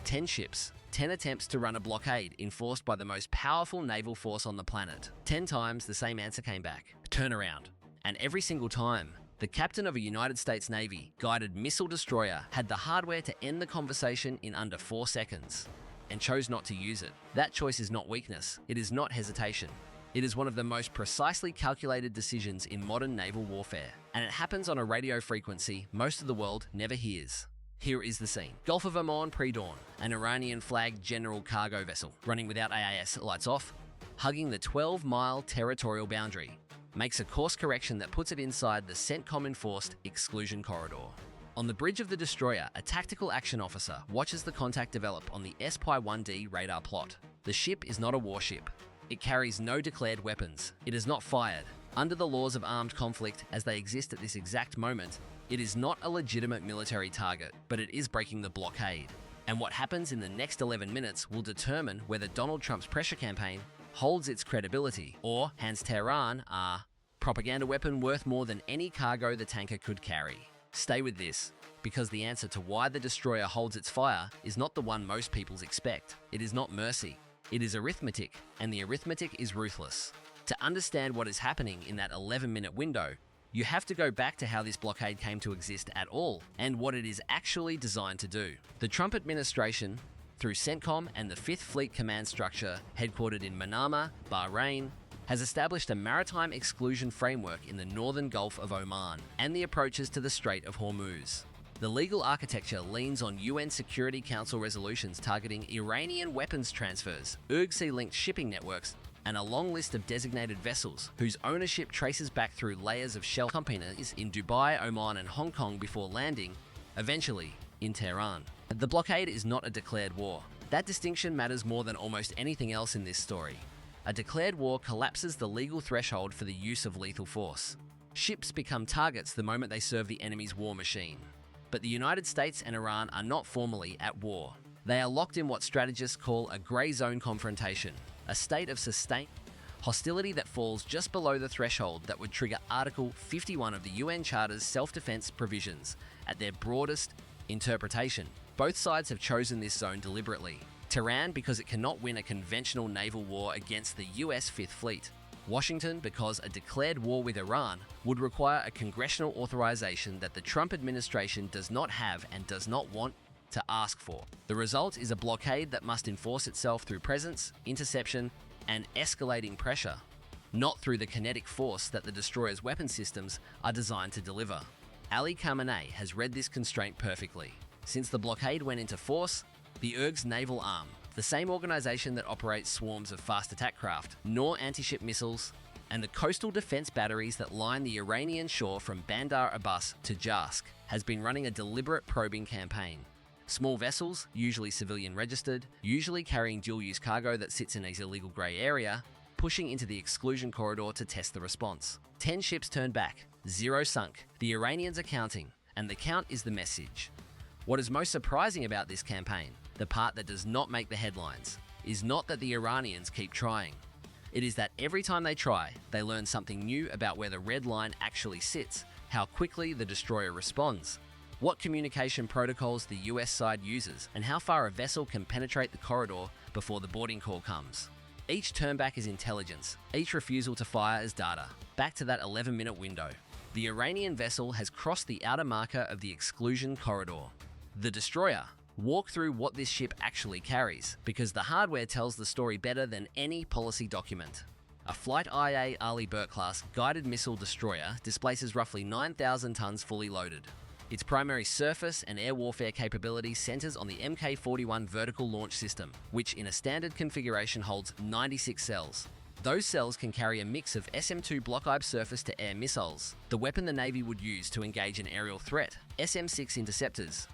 10 ships, 10 attempts to run a blockade enforced by the most powerful naval force on the planet. 10 times the same answer came back: turn around. And every single time, the captain of a United States Navy guided missile destroyer had the hardware to end the conversation in under 4 seconds and chose not to use it. That choice is not weakness, it is not hesitation. It is one of the most precisely calculated decisions in modern naval warfare, and it happens on a radio frequency most of the world never hears. Here is the scene. Gulf of Oman pre-dawn, an Iranian-flagged general cargo vessel running without AIS lights off, hugging the 12-mile territorial boundary, makes a course correction that puts it inside the CENTCOM-enforced exclusion corridor. On the bridge of the destroyer, a tactical action officer watches the contact develop on the SPY-1D radar plot. The ship is not a warship. It carries no declared weapons. It is not fired. Under the laws of armed conflict as they exist at this exact moment, it is not a legitimate military target, but it is breaking the blockade. And what happens in the next 11 minutes will determine whether Donald Trump's pressure campaign holds its credibility or hands Tehran a propaganda weapon worth more than any cargo the tanker could carry. Stay with this, because the answer to why the destroyer holds its fire is not the one most people expect. It is not mercy. It is arithmetic, and the arithmetic is ruthless. To understand what is happening in that 11-minute window, you have to go back to how this blockade came to exist at all and what it is actually designed to do. The Trump administration, through CENTCOM and the 5th Fleet Command Structure, headquartered in Manama, Bahrain, has established a maritime exclusion framework in the northern Gulf of Oman and the approaches to the Strait of Hormuz. The legal architecture leans on UN Security Council resolutions targeting Iranian weapons transfers, IRGC-linked shipping networks, and a long list of designated vessels whose ownership traces back through layers of shell companies in Dubai, Oman, and Hong Kong before landing, eventually, in Tehran. The blockade is not a declared war. That distinction matters more than almost anything else in this story. A declared war collapses the legal threshold for the use of lethal force. Ships become targets the moment they serve the enemy's war machine. But the United States and Iran are not formally at war. They are locked in what strategists call a grey zone confrontation, a state of sustained hostility that falls just below the threshold that would trigger Article 51 of the UN Charter's self-defense provisions at their broadest interpretation. Both sides have chosen this zone deliberately. Tehran because it cannot win a conventional naval war against the US 5th Fleet. Washington because a declared war with Iran would require a congressional authorization that the Trump administration does not have and does not want to ask for. The result is a blockade that must enforce itself through presence, interception, and escalating pressure, not through the kinetic force that the destroyer's weapon systems are designed to deliver. Ali Khamenei has read this constraint perfectly. Since the blockade went into force, the IRG's naval arm, the same organization that operates swarms of fast attack craft, nor anti-ship missiles, and the coastal defense batteries that line the Iranian shore from Bandar Abbas to Jask, has been running a deliberate probing campaign. Small vessels, usually civilian registered, usually carrying dual-use cargo that sits in a illegal grey area, pushing into the exclusion corridor to test the response. 10 ships turned back, 0 sunk. The Iranians are counting, and the count is the message. What is most surprising about this campaign, the part that does not make the headlines, is not that the Iranians keep trying. It is that every time they try, they learn something new about where the red line actually sits, how quickly the destroyer responds, what communication protocols the US side uses, and how far a vessel can penetrate the corridor before the boarding call comes. Each turnback is intelligence, each refusal to fire is data. Back to that 11-minute window. The Iranian vessel has crossed the outer marker of the exclusion corridor. The destroyer. Walk through what this ship actually carries, because the hardware tells the story better than any policy document. A Flight IA Ali Burt class guided missile destroyer displaces roughly 9,000 tons fully loaded. Its primary surface and air warfare capability centers on the Mk-41 vertical launch system, which in a standard configuration holds 96 cells. Those cells can carry a mix of SM-2 Blockade surface-to-air missiles, the weapon the Navy would use to engage an aerial threat, SM-6 interceptors,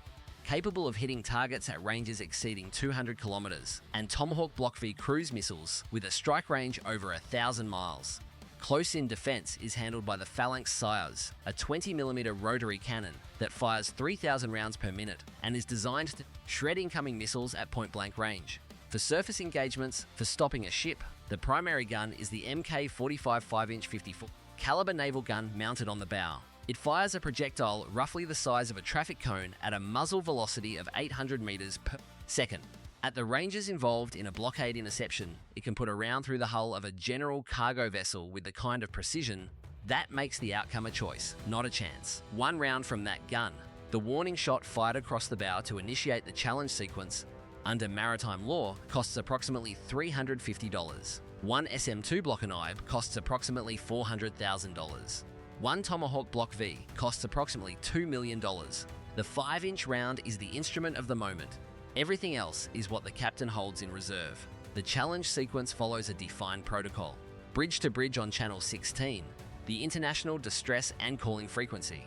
capable of hitting targets at ranges exceeding 200 kilometers, and Tomahawk Block V cruise missiles with a strike range over 1,000 miles. Close-in defense is handled by the Phalanx Soyuz, a 20mm rotary cannon that fires 3,000 rounds per minute and is designed to shred incoming missiles at point-blank range. For surface engagements, for stopping a ship, the primary gun is the Mk-45 5-inch 54 caliber naval gun mounted on the bow. It fires a projectile roughly the size of a traffic cone at a muzzle velocity of 800 meters per Second, at the ranges involved in a blockade interception, it can put a round through the hull of a general cargo vessel with the kind of precision that makes the outcome a choice, not a chance. One round from that gun, the warning shot fired across the bow to initiate the challenge sequence, under maritime law, costs approximately $350. One SM-2 Blockade costs approximately $400,000. One Tomahawk Block V costs approximately $2 million. The 5-inch round is the instrument of the moment. Everything else is what the captain holds in reserve. The challenge sequence follows a defined protocol. Bridge to bridge on channel 16, the international distress and calling frequency.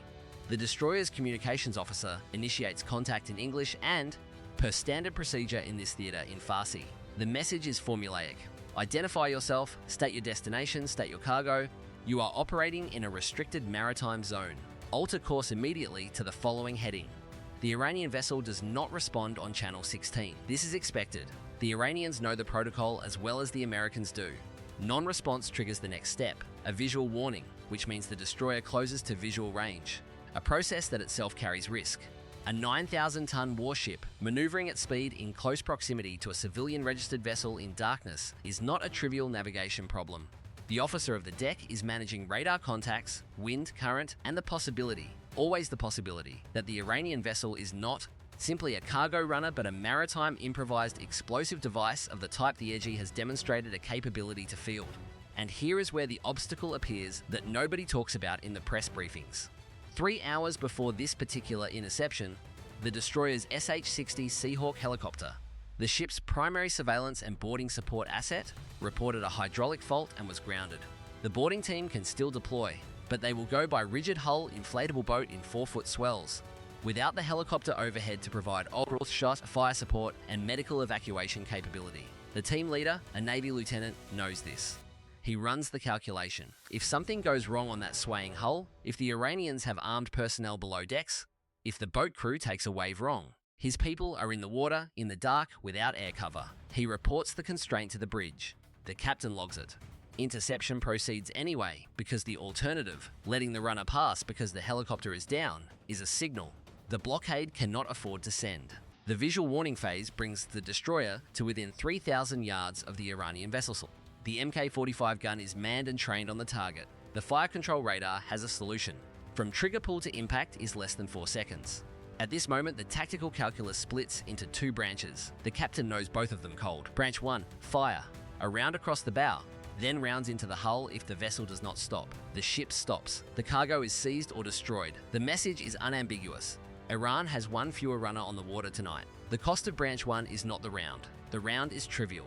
The destroyer's communications officer initiates contact in English and, per standard procedure in this theatre, in Farsi. The message is formulaic. Identify yourself, state your destination, state your cargo. You are operating in a restricted maritime zone. Alter course immediately to the following heading. The Iranian vessel does not respond on channel 16. This is expected. The Iranians know the protocol as well as the Americans do. Non-response triggers the next step, a visual warning, which means the destroyer closes to visual range, a process that itself carries risk. A 9,000-ton warship maneuvering at speed in close proximity to a civilian-registered vessel in darkness is not a trivial navigation problem. The officer of the deck is managing radar contacts, wind, current, and the possibility, always the possibility, that the Iranian vessel is not simply a cargo runner but a maritime improvised explosive device of the type the ERG has demonstrated a capability to field. And here is where the obstacle appears that nobody talks about in the press briefings. 3 hours before this particular interception, the destroyer's SH-60 Seahawk helicopter, the ship's primary surveillance and boarding support asset, reported a hydraulic fault and was grounded. The boarding team can still deploy, but they will go by rigid hull inflatable boat in 4-foot swells, without the helicopter overhead to provide overall shot, fire support, and medical evacuation capability. The team leader, a Navy lieutenant, knows this. He runs the calculation. If something goes wrong on that swaying hull, if the Iranians have armed personnel below decks, if the boat crew takes a wave wrong, his people are in the water, in the dark, without air cover. He reports the constraint to the bridge. The captain logs it. Interception proceeds anyway, because the alternative, letting the runner pass because the helicopter is down, is a signal. The blockade cannot afford to send. The visual warning phase brings the destroyer to within 3,000 yards of the Iranian vessel. The Mk-45 gun is manned and trained on the target. The fire control radar has a solution. From trigger pull to impact is less than 4 seconds. At this moment, the tactical calculus splits into 2 branches. The captain knows both of them cold. Branch 1, fire. A round across the bow, then rounds into the hull if the vessel does not stop. The ship stops. The cargo is seized or destroyed. The message is unambiguous. Iran has 1 fewer runner on the water tonight. The cost of Branch 1 is not the round. The round is trivial.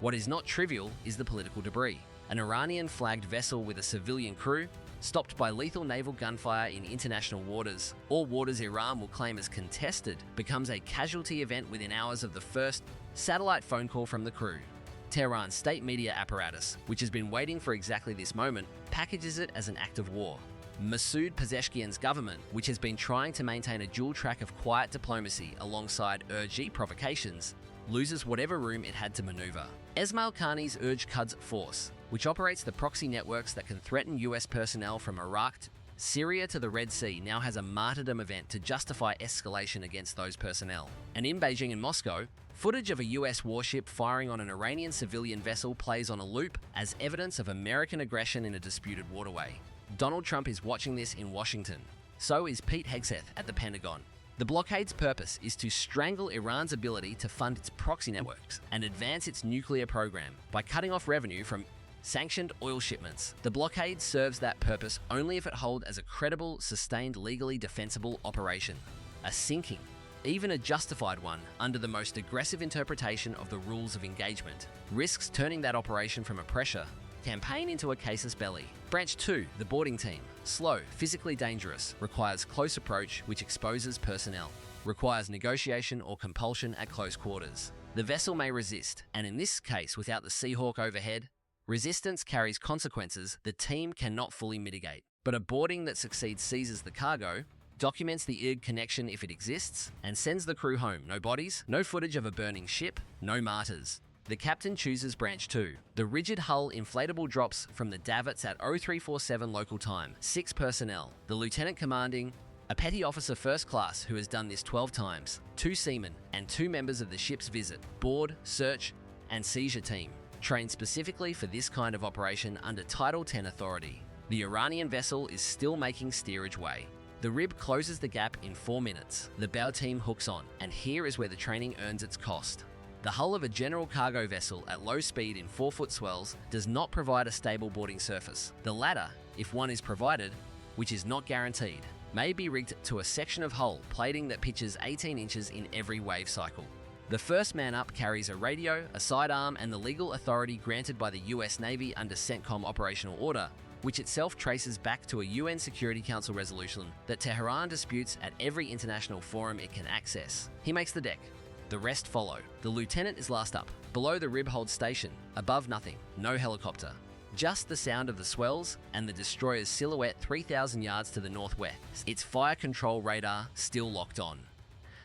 What is not trivial is the political debris. An Iranian-flagged vessel with a civilian crew, stopped by lethal naval gunfire in international waters, or waters Iran will claim as contested, becomes a casualty event within hours of the first satellite phone call from the crew. Tehran's state media apparatus, which has been waiting for exactly this moment, packages it as an act of war. Masoud Pezeshkian's government, which has been trying to maintain a dual track of quiet diplomacy alongside IRGC provocations, loses whatever room it had to maneuver. Esmail Khani's IRGC force, which operates the proxy networks that can threaten US personnel from Iraq, Syria to the Red Sea, now has a martyrdom event to justify escalation against those personnel. And in Beijing and Moscow, footage of a US warship firing on an Iranian civilian vessel plays on a loop as evidence of American aggression in a disputed waterway. Donald Trump is watching this in Washington. So is Pete Hegseth at the Pentagon. The blockade's purpose is to strangle Iran's ability to fund its proxy networks and advance its nuclear program by cutting off revenue from sanctioned oil shipments. The blockade serves that purpose only if it holds as a credible, sustained, legally defensible operation. A sinking, even a justified one, under the most aggressive interpretation of the rules of engagement, risks turning that operation from a pressure campaign into a casus belli. Branch 2, the boarding team. Slow, physically dangerous, requires close approach which exposes personnel, requires negotiation or compulsion at close quarters. The vessel may resist, and in this case without the Seahawk overhead, resistance carries consequences the team cannot fully mitigate. But a boarding that succeeds seizes the cargo, documents the IRG connection if it exists, and sends the crew home. No bodies, no footage of a burning ship, no martyrs. The captain chooses Branch 2. The rigid hull inflatable drops from the davits at 0347 local time. 6 personnel. The lieutenant commanding A petty officer first class who has done this 12 times, 2 seamen, and 2 members of the ship's visit, board, search, and seizure team, trained specifically for this kind of operation under Title 10 authority. The Iranian vessel is still making steerage way. The rib closes the gap in 4 minutes. The bow team hooks on, and here is where the training earns its cost. The hull of a general cargo vessel at low speed in 4-foot swells does not provide a stable boarding surface. The latter, if one is provided, which is not guaranteed, may be rigged to a section of hull plating that pitches 18 inches in every wave cycle. The first man up carries a radio, a sidearm, and the legal authority granted by the US Navy under CENTCOM Operational Order, which itself traces back to a UN Security Council resolution that Tehran disputes at every international forum it can access. He makes the deck. The rest follow. The lieutenant is last up. Below the rib holds station. Above nothing. No helicopter. Just the sound of the swells and the destroyer's silhouette 3,000 yards to the northwest. Its fire control radar still locked on.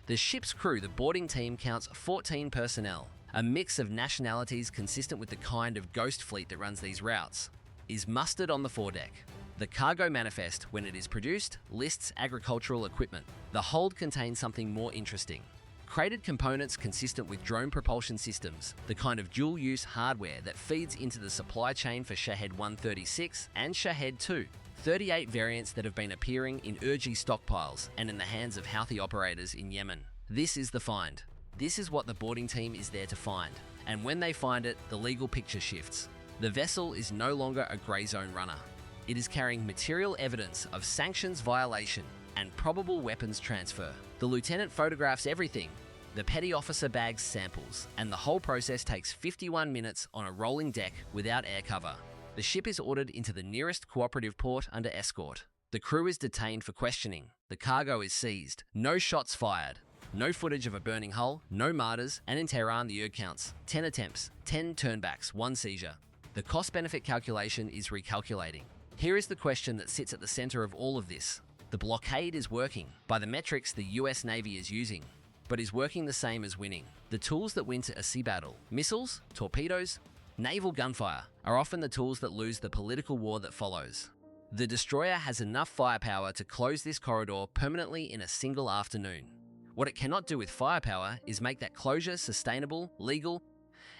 The ship's crew, the boarding team, counts 14 personnel. A mix of nationalities consistent with the kind of ghost fleet that runs these routes is mustered on the foredeck. The cargo manifest, when it is produced, lists agricultural equipment. The hold contains something more interesting. Crated components consistent with drone propulsion systems, the kind of dual-use hardware that feeds into the supply chain for Shahed 136 and Shahed 2, 38 variants that have been appearing in IRGC stockpiles and in the hands of Houthi operators in Yemen. This is the find. This is what the boarding team is there to find, and when they find it, the legal picture shifts. The vessel is no longer a grey zone runner. It is carrying material evidence of sanctions violation and probable weapons transfer. The lieutenant photographs everything. The petty officer bags samples, and the whole process takes 51 minutes on a rolling deck without air cover. The ship is ordered into the nearest cooperative port under escort. The crew is detained for questioning. The cargo is seized. No shots fired. No footage of a burning hull, no martyrs, and in Tehran the counts. 10 attempts, 10 turnbacks, 1 seizure. The cost-benefit calculation is recalculating. Here is the question that sits at the center of all of this. The blockade is working by the metrics the US Navy is using, but is working the same as winning. The tools that win to a sea battle, missiles, torpedoes, naval gunfire, are often the tools that lose the political war that follows. The destroyer has enough firepower to close this corridor permanently in a single afternoon. What it cannot do with firepower is make that closure sustainable, legal,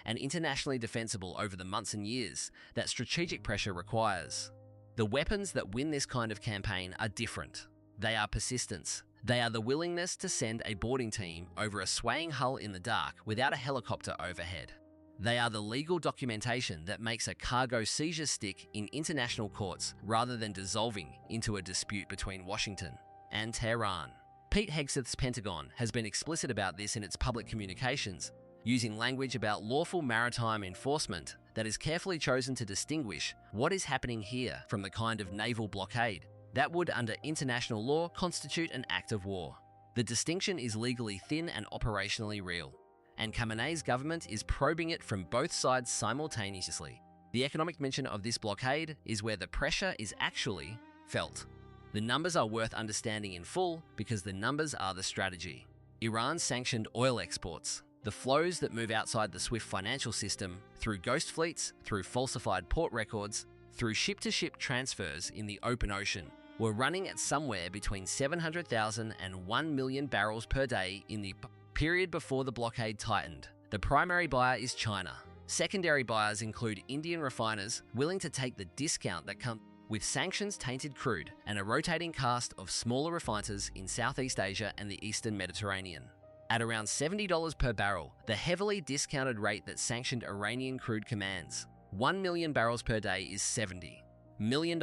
and internationally defensible over the months and years that strategic pressure requires. The weapons that win this kind of campaign are different. They are persistence. They are the willingness to send a boarding team over a swaying hull in the dark without a helicopter overhead. They are the legal documentation that makes a cargo seizure stick in international courts rather than dissolving into a dispute between Washington and Tehran. Pete Hegseth's Pentagon has been explicit about this in its public communications, using language about lawful maritime enforcement that is carefully chosen to distinguish what is happening here from the kind of naval blockade that would, under international law, constitute an act of war. The distinction is legally thin and operationally real, and Khamenei's government is probing it from both sides simultaneously. The economic mention of this blockade is where the pressure is actually felt. The numbers are worth understanding in full because the numbers are the strategy. Iran sanctioned oil exports. The flows that move outside the SWIFT financial system, through ghost fleets, through falsified port records, through ship-to-ship transfers in the open ocean, were running at somewhere between 700,000 and 1 million barrels per day in the period before the blockade tightened. The primary buyer is China. Secondary buyers include Indian refiners willing to take the discount that comes with sanctions-tainted crude and a rotating cast of smaller refiners in Southeast Asia and the Eastern Mediterranean. At around $70 per barrel, the heavily discounted rate that sanctioned Iranian crude commands, 1 million barrels per day is $70 million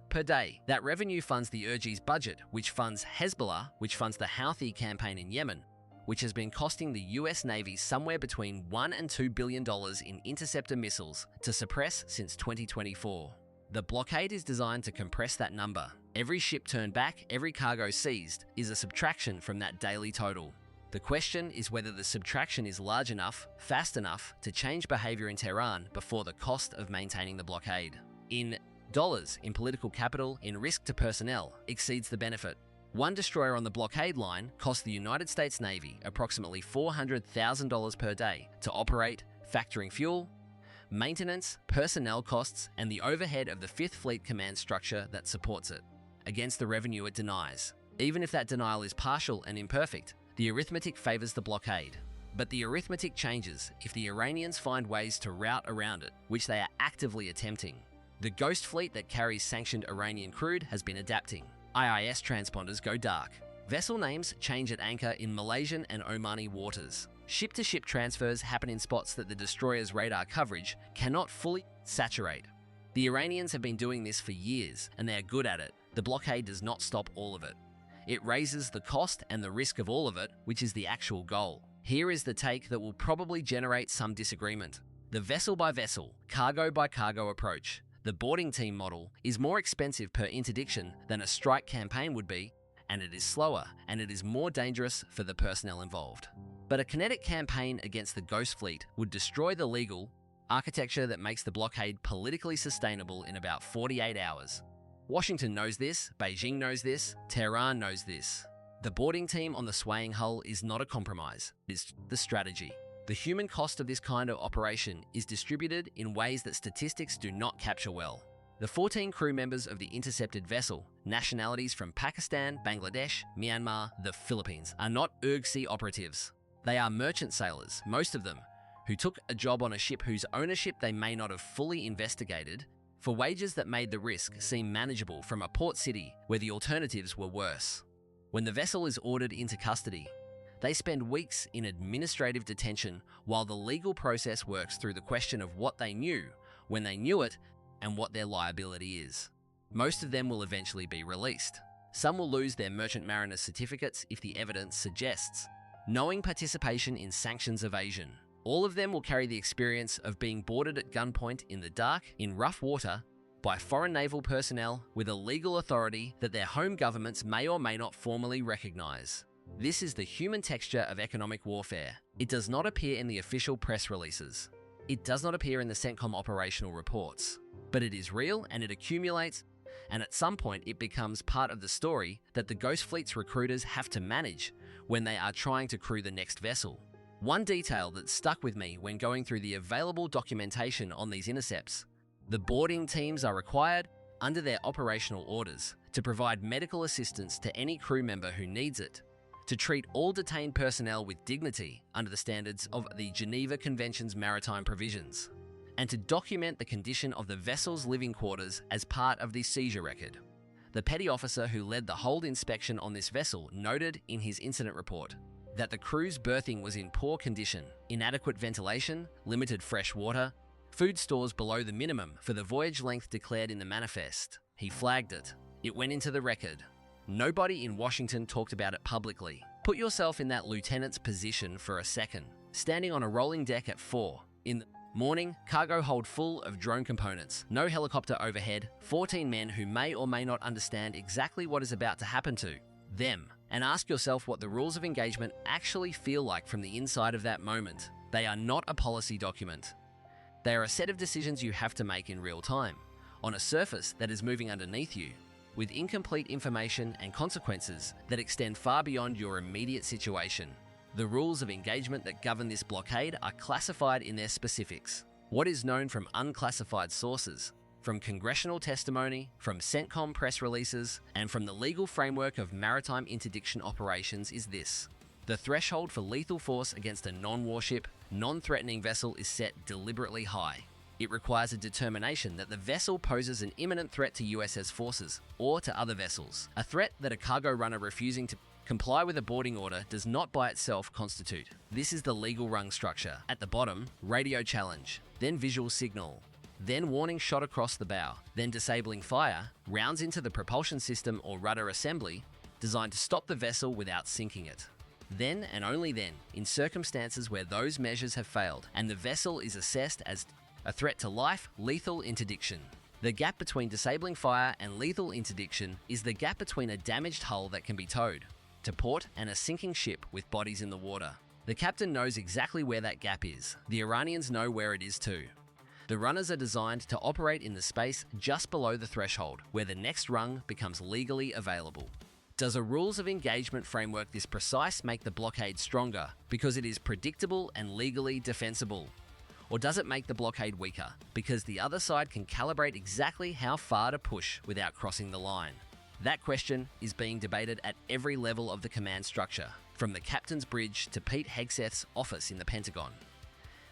per day. That revenue funds the IRGC's budget, which funds Hezbollah, which funds the Houthi campaign in Yemen, which has been costing the US Navy somewhere between $1 and $2 billion in interceptor missiles to suppress since 2024. The blockade is designed to compress that number. Every ship turned back, every cargo seized, is a subtraction from that daily total. The question is whether the subtraction is large enough, fast enough, to change behavior in Tehran before the cost of maintaining the blockade, in dollars, in political capital, in risk to personnel, exceeds the benefit. One destroyer on the blockade line cost the United States Navy approximately $400,000 per day to operate, factoring fuel, maintenance, personnel costs, and the overhead of the 5th Fleet Command structure that supports it, against the revenue it denies. Even if that denial is partial and imperfect, the arithmetic favors the blockade. But the arithmetic changes if the Iranians find ways to route around it, which they are actively attempting. The ghost fleet that carries sanctioned Iranian crude has been adapting. IIS transponders go dark. Vessel names change at anchor in Malaysian and Omani waters. Ship-to-ship transfers happen in spots that the destroyer's radar coverage cannot fully saturate. The Iranians have been doing this for years, and they are good at it. The blockade does not stop all of it. It raises the cost and the risk of all of it, which is the actual goal. Here is the take that will probably generate some disagreement. The vessel-by-vessel, cargo-by-cargo approach, the boarding team model, is more expensive per interdiction than a strike campaign would be, and it is slower, and it is more dangerous for the personnel involved. But a kinetic campaign against the Ghost Fleet would destroy the legal architecture that makes the blockade politically sustainable in about 48 hours. Washington knows this, Beijing knows this, Tehran knows this. The boarding team on the swaying hull is not a compromise, it is the strategy. The human cost of this kind of operation is distributed in ways that statistics do not capture well. The 14 crew members of the intercepted vessel, nationalities from Pakistan, Bangladesh, Myanmar, the Philippines, are not IRGC operatives. They are merchant sailors, most of them, who took a job on a ship whose ownership they may not have fully investigated, for wages that made the risk seem manageable from a port city where the alternatives were worse. When the vessel is ordered into custody, they spend weeks in administrative detention while the legal process works through the question of what they knew, when they knew it, and what their liability is. Most of them will eventually be released. Some will lose their merchant mariner's certificates if the evidence suggests knowing participation in sanctions evasion. All of them will carry the experience of being boarded at gunpoint in the dark, in rough water, by foreign naval personnel with a legal authority that their home governments may or may not formally recognize. This is the human texture of economic warfare. It does not appear in the official press releases. It does not appear in the CENTCOM operational reports. But it is real and it accumulates, and at some point it becomes part of the story that the Ghost Fleet's recruiters have to manage when they are trying to crew the next vessel. One detail that stuck with me when going through the available documentation on these intercepts: the boarding teams are required, under their operational orders, to provide medical assistance to any crew member who needs it, to treat all detained personnel with dignity under the standards of the Geneva Convention's maritime provisions, and to document the condition of the vessel's living quarters as part of the seizure record. The petty officer who led the hold inspection on this vessel noted in his incident report that the crew's berthing was in poor condition, inadequate ventilation, limited fresh water, food stores below the minimum for the voyage length declared in the manifest. He flagged it. It went into the record. Nobody in Washington talked about it publicly. Put yourself in that lieutenant's position for a second. Standing on a rolling deck at 4 in the morning, cargo hold full of drone components, no helicopter overhead, 14 men who may or may not understand exactly what is about to happen to them, and ask yourself what the rules of engagement actually feel like from the inside of that moment. They are not a policy document. They are a set of decisions you have to make in real time, on a surface that is moving underneath you, with incomplete information and consequences that extend far beyond your immediate situation. The rules of engagement that govern this blockade are classified in their specifics. What is known from unclassified sources, from congressional testimony, from CENTCOM press releases, and from the legal framework of maritime interdiction operations is this: the threshold for lethal force against a non-warship, non-threatening vessel is set deliberately high. It requires a determination that the vessel poses an imminent threat to USS forces or to other vessels. A threat that a cargo runner refusing to comply with a boarding order does not by itself constitute. This is the legal rung structure. At the bottom, radio challenge, then visual signal, then warning shot across the bow, then disabling fire, rounds into the propulsion system or rudder assembly, designed to stop the vessel without sinking it. Then and only then, in circumstances where those measures have failed and the vessel is assessed as a threat to life, lethal interdiction. The gap between disabling fire and lethal interdiction is the gap between a damaged hull that can be towed to port and a sinking ship with bodies in the water. The captain knows exactly where that gap is. The Iranians know where it is too. The runners are designed to operate in the space just below the threshold, where the next rung becomes legally available. Does a rules of engagement framework this precise make the blockade stronger because it is predictable and legally defensible? Or does it make the blockade weaker because the other side can calibrate exactly how far to push without crossing the line? That question is being debated at every level of the command structure, from the captain's bridge to Pete Hegseth's office in the Pentagon.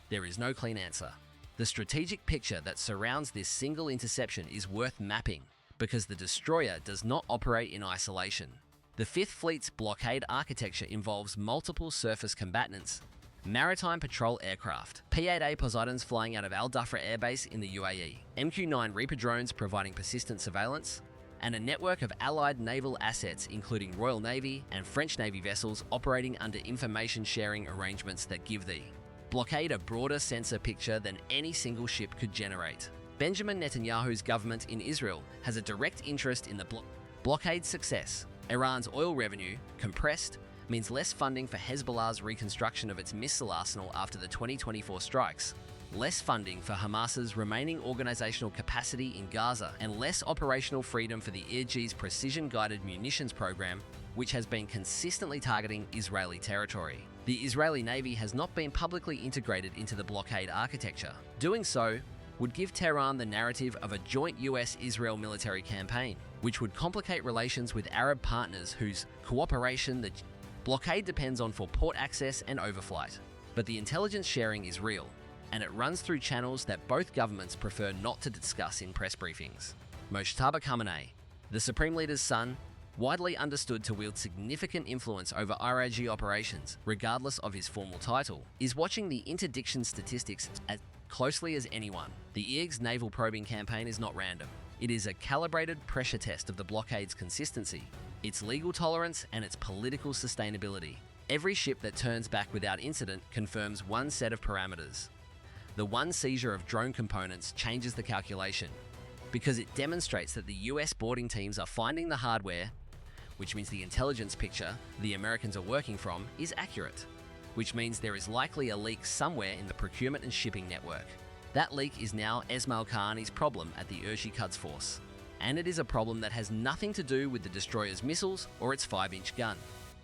There is no clean answer. The strategic picture that surrounds this single interception is worth mapping because the destroyer does not operate in isolation. The Fifth Fleet's blockade architecture involves multiple surface combatants, maritime patrol aircraft, P-8A Poseidons flying out of Al Dhafra Air Base in the UAE, MQ-9 Reaper drones providing persistent surveillance, and a network of allied naval assets including Royal Navy and French Navy vessels operating under information-sharing arrangements that give the blockade a broader sensor picture than any single ship could generate. Benjamin Netanyahu's government in Israel has a direct interest in the blockade's success. Iran's oil revenue, compressed, means less funding for Hezbollah's reconstruction of its missile arsenal after the 2024 strikes, less funding for Hamas's remaining organizational capacity in Gaza, and less operational freedom for the IRGC's precision-guided munitions program, which has been consistently targeting Israeli territory. The Israeli Navy has not been publicly integrated into the blockade architecture. Doing so would give Tehran the narrative of a joint US-Israel military campaign, which would complicate relations with Arab partners whose cooperation the blockade depends on for port access and overflight. But the intelligence sharing is real, and it runs through channels that both governments prefer not to discuss in press briefings. Mojtaba Khamenei, the Supreme Leader's son, widely understood to wield significant influence over IRGC operations, regardless of his formal title, is watching the interdiction statistics as closely as anyone. The IRGC's naval probing campaign is not random. It is a calibrated pressure test of the blockade's consistency, its legal tolerance, and its political sustainability. Every ship that turns back without incident confirms one set of parameters. The one seizure of drone components changes the calculation because it demonstrates that the US boarding teams are finding the hardware, which means the intelligence picture the Americans are working from is accurate, which means there is likely a leak somewhere in the procurement and shipping network. That leak is now Esmail Kahani's problem at the IRGC Quds Force, and it is a problem that has nothing to do with the destroyer's missiles or its 5-inch gun.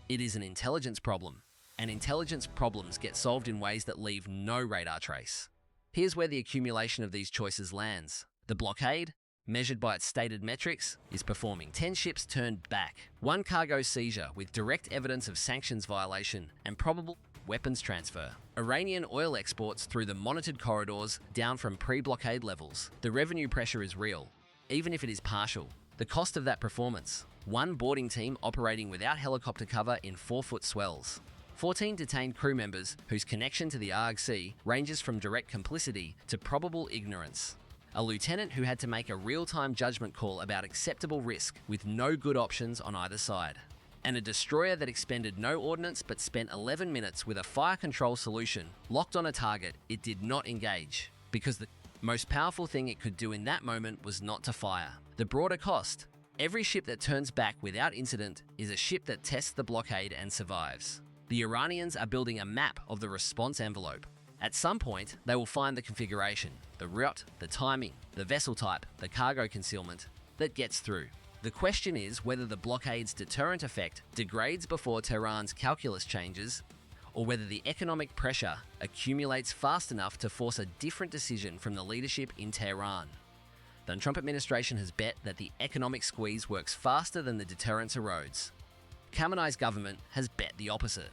It is an intelligence problem, and intelligence problems get solved in ways that leave no radar trace. Here's where the accumulation of these choices lands. The blockade, measured by its stated metrics, is performing 10 ships turned back, 1 cargo seizure with direct evidence of sanctions violation and probable weapons transfer, Iranian oil exports through the monitored corridors down from pre-blockade levels. The revenue pressure is real, even if it is partial. The cost of that performance, 1 boarding team operating without helicopter cover in 4-foot swells, 14 detained crew members whose connection to the IRGC ranges from direct complicity to probable ignorance, a lieutenant who had to make a real-time judgment call about acceptable risk with no good options on either side, and a destroyer that expended no ordnance but spent 11 minutes with a fire control solution locked on a target it did not engage, because the most powerful thing it could do in that moment was not to fire. The broader cost: every ship that turns back without incident is a ship that tests the blockade and survives. The Iranians are building a map of the response envelope. At some point, they will find the configuration, the route, the timing, the vessel type, the cargo concealment that gets through. The question is whether the blockade's deterrent effect degrades before Tehran's calculus changes, or whether the economic pressure accumulates fast enough to force a different decision from the leadership in Tehran. The Trump administration has bet that the economic squeeze works faster than the deterrence erodes. Khamenei's government has bet the opposite.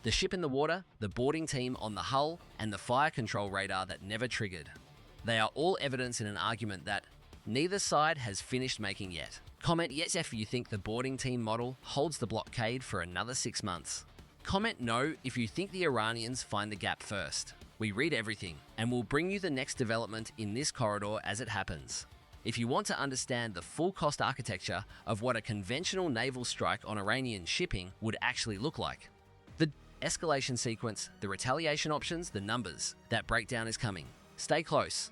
The ship in the water, the boarding team on the hull, and the fire control radar that never triggered. They are all evidence in an argument that neither side has finished making yet. Comment yes if you think the boarding team model holds the blockade for another 6 months. Comment no if you think the Iranians find the gap first. We read everything, and we'll bring you the next development in this corridor as it happens. If you want to understand the full cost architecture of what a conventional naval strike on Iranian shipping would actually look like, the escalation sequence, the retaliation options, the numbers, that breakdown is coming. Stay close.